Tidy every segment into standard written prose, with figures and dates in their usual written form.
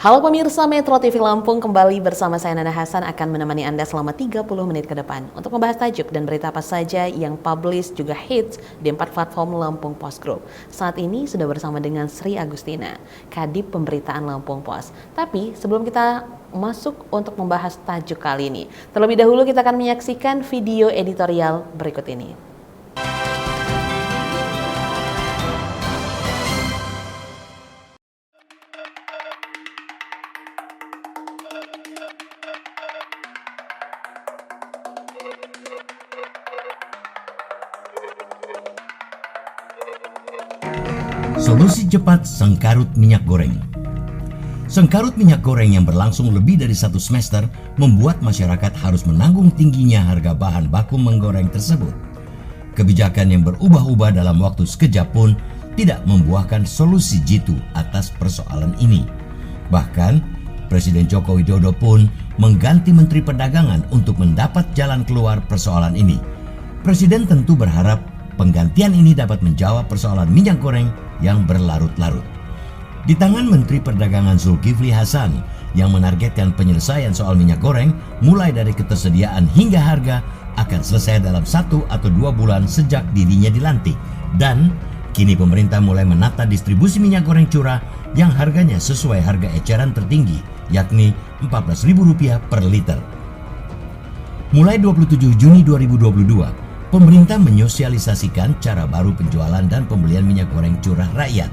Halo pemirsa Metro TV Lampung, kembali bersama saya Nana Hasan akan menemani Anda selama 30 menit ke depan untuk membahas tajuk dan berita apa saja yang publish juga hits di 4 platform Lampung Post Group. Saat ini sudah bersama dengan Sri Agustina, Kadip Pemberitaan Lampung Post. Tapi sebelum kita masuk untuk membahas tajuk kali ini, terlebih dahulu kita akan menyaksikan video editorial berikut ini. Solusi cepat sengkarut minyak goreng. Sengkarut minyak goreng yang berlangsung lebih dari 1 semester membuat masyarakat harus menanggung tingginya harga bahan baku menggoreng tersebut. Kebijakan yang berubah-ubah dalam waktu sekejap pun tidak membuahkan solusi jitu atas persoalan ini. Bahkan, Presiden Joko Widodo pun mengganti Menteri Perdagangan untuk mendapat jalan keluar persoalan ini. Presiden tentu berharap penggantian ini dapat menjawab persoalan minyak goreng yang berlarut-larut. Di tangan Menteri Perdagangan Zulkifli Hasan yang menargetkan penyelesaian soal minyak goreng mulai dari ketersediaan hingga harga akan selesai dalam 1 atau 2 bulan sejak dirinya dilantik. Dan kini pemerintah mulai menata distribusi minyak goreng curah yang harganya sesuai harga eceran tertinggi, yakni Rp14.000 per liter. Mulai 27 Juni 2022, pemerintah menyosialisasikan cara baru penjualan dan pembelian minyak goreng curah rakyat.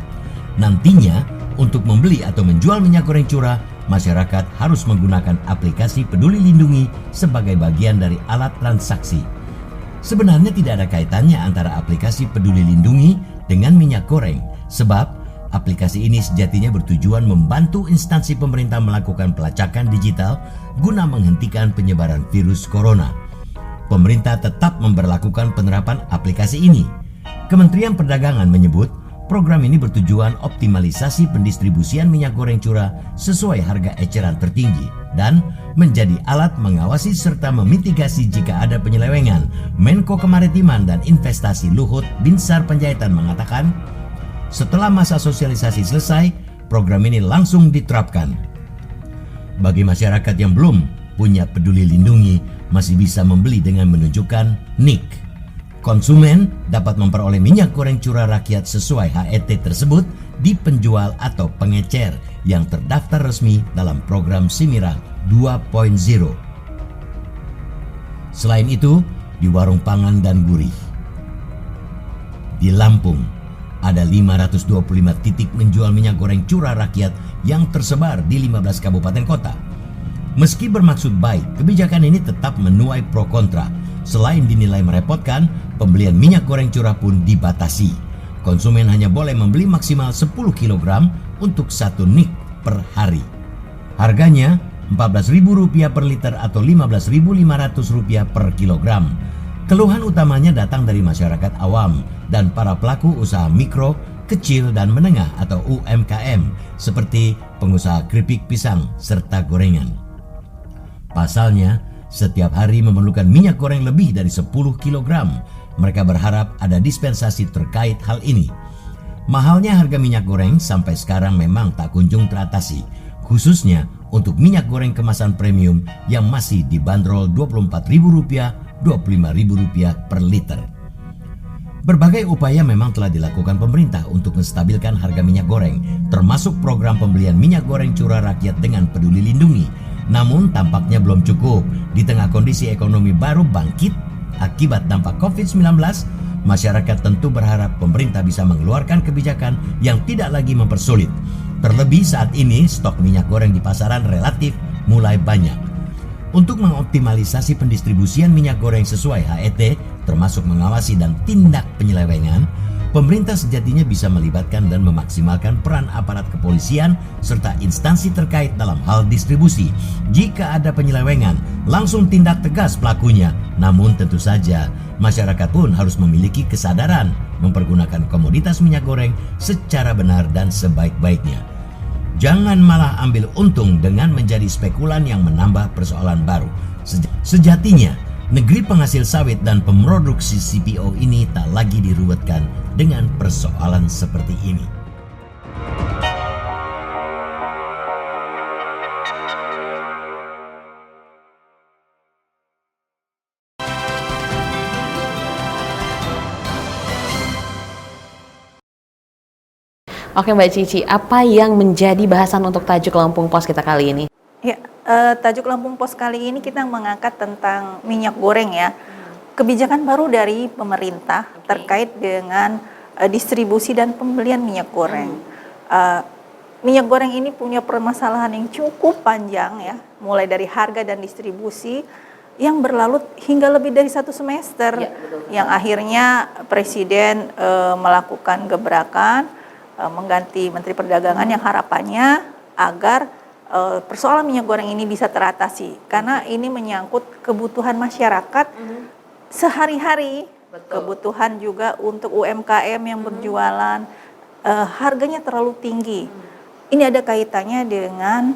Nantinya, untuk membeli atau menjual minyak goreng curah, masyarakat harus menggunakan aplikasi Peduli Lindungi sebagai bagian dari alat transaksi. Sebenarnya tidak ada kaitannya antara aplikasi Peduli Lindungi dengan minyak goreng, sebab aplikasi ini sejatinya bertujuan membantu instansi pemerintah melakukan pelacakan digital guna menghentikan penyebaran virus corona. Pemerintah tetap memberlakukan penerapan aplikasi ini. Kementerian Perdagangan menyebut program ini bertujuan optimalisasi pendistribusian minyak goreng curah sesuai harga eceran tertinggi dan menjadi alat mengawasi serta memitigasi jika ada penyelewengan. Menko Kemaritiman dan Investasi Luhut Binsar Panjaitan mengatakan, setelah masa sosialisasi selesai, program ini langsung diterapkan. Bagi masyarakat yang belum punya Peduli Lindungi, masih bisa membeli dengan menunjukkan NIK. Konsumen dapat memperoleh minyak goreng curah rakyat sesuai HET tersebut di penjual atau pengecer yang terdaftar resmi dalam program Simira 2.0. Selain itu, di warung pangan dan gurih di Lampung ada 525 titik menjual minyak goreng curah rakyat yang tersebar di 15 kabupaten kota. Meski bermaksud baik, kebijakan ini tetap menuai pro kontra. Selain dinilai merepotkan, pembelian minyak goreng curah pun dibatasi. Konsumen hanya boleh membeli maksimal 10 kg untuk 1 NIK per hari. Harganya Rp14.000 per liter atau Rp15.500 per kilogram. Keluhan utamanya datang dari masyarakat awam dan para pelaku usaha mikro, kecil dan menengah atau UMKM seperti pengusaha keripik pisang serta gorengan. Pasalnya, setiap hari memerlukan minyak goreng lebih dari 10 kg. Mereka berharap ada dispensasi terkait hal ini. Mahalnya harga minyak goreng sampai sekarang memang tak kunjung teratasi, khususnya untuk minyak goreng kemasan premium yang masih dibanderol Rp24.000, Rp25.000 per liter. Berbagai upaya memang telah dilakukan pemerintah untuk menstabilkan harga minyak goreng, termasuk program pembelian minyak goreng curah rakyat dengan Peduli Lindungi. Namun tampaknya belum cukup. Di tengah kondisi ekonomi baru bangkit akibat dampak COVID-19, masyarakat tentu berharap pemerintah bisa mengeluarkan kebijakan yang tidak lagi mempersulit. Terlebih saat ini stok minyak goreng di pasaran relatif mulai banyak. Untuk mengoptimalisasi pendistribusian minyak goreng sesuai HET, termasuk mengawasi dan tindak penyelewengan, pemerintah sejatinya bisa melibatkan dan memaksimalkan peran aparat kepolisian serta instansi terkait dalam hal distribusi. Jika ada penyelewengan, langsung tindak tegas pelakunya. Namun tentu saja, masyarakat pun harus memiliki kesadaran mempergunakan komoditas minyak goreng secara benar dan sebaik-baiknya. Jangan malah ambil untung dengan menjadi spekulan yang menambah persoalan baru. Sejatinya, negeri penghasil sawit dan pemroduksi CPO ini tak lagi diruwetkan dengan persoalan seperti ini. Oke Mbak Cici, apa yang menjadi bahasan untuk tajuk Lampung Pos kita kali ini? Ya, tajuk Lampung Pos kali ini kita mengangkat tentang minyak goreng ya. Kebijakan baru dari pemerintah terkait dengan distribusi dan pembelian minyak goreng. Minyak goreng ini punya permasalahan yang cukup panjang ya, mulai dari harga dan distribusi yang berlalu hingga lebih dari 1 semester, yang akhirnya Presiden melakukan gebrakan mengganti Menteri Perdagangan yang harapannya agar persoalan minyak goreng ini bisa teratasi, karena ini menyangkut kebutuhan masyarakat sehari-hari, kebutuhan juga untuk UMKM yang berjualan, harganya terlalu tinggi. Ini ada kaitannya dengan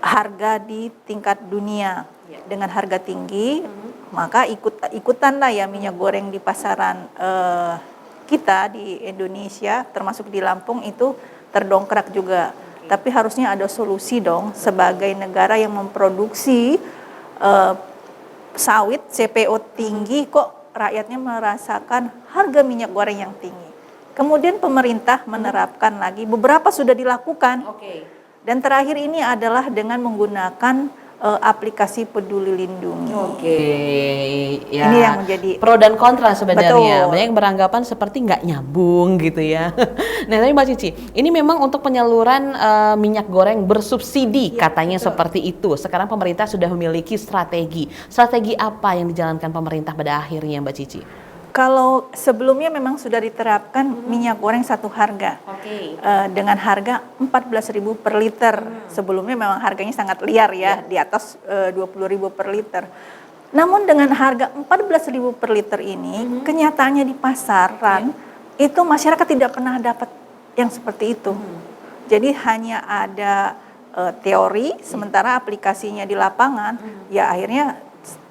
harga di tingkat dunia. Dengan harga tinggi, maka ikutanlah ya minyak goreng di pasaran kita di Indonesia, termasuk di Lampung itu terdongkrak juga. Tapi harusnya ada solusi dong, sebagai negara yang memproduksi sawit CPO tinggi, kok rakyatnya merasakan harga minyak goreng yang tinggi. Kemudian pemerintah menerapkan lagi, beberapa sudah dilakukan. Dan terakhir ini adalah dengan menggunakan aplikasi Peduli Lindungi. Ya. Ini yang menjadi pro dan kontra sebenarnya. Betul. Banyak yang beranggapan seperti nggak nyambung gitu ya. Nah tapi Mbak Cici, ini memang untuk penyaluran minyak goreng bersubsidi katanya seperti itu. Sekarang pemerintah sudah memiliki strategi. Strategi apa yang dijalankan pemerintah pada akhirnya Mbak Cici? Kalau sebelumnya memang sudah diterapkan minyak goreng satu harga, dengan harga 14.000 per liter. Sebelumnya memang harganya sangat liar ya, di atas 20.000 per liter. Namun dengan harga 14.000 per liter ini, kenyataannya di pasaran itu masyarakat tidak pernah dapat yang seperti itu. Jadi hanya ada teori, sementara aplikasinya di lapangan, ya akhirnya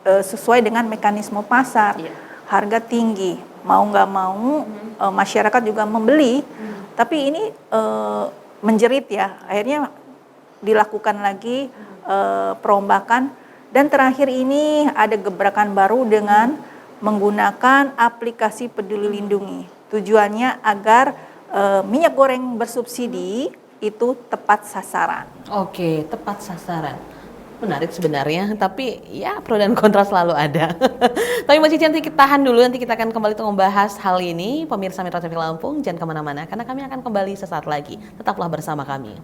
sesuai dengan mekanisme pasar. Harga tinggi, mau nggak mau masyarakat juga membeli, tapi ini menjerit ya, akhirnya dilakukan lagi perombakan, dan terakhir ini ada gebrakan baru dengan menggunakan aplikasi Peduli Lindungi. Tujuannya agar minyak goreng bersubsidi itu tepat sasaran. Oke, tepat sasaran. Menarik sebenarnya, tapi ya pro dan kontra selalu ada. Tapi Mbak Cici, nanti kita tahan dulu, nanti kita akan kembali untuk membahas hal ini. Pemirsa Metro TV Lampung, jangan kemana-mana, karena kami akan kembali sesaat lagi. Tetaplah bersama kami.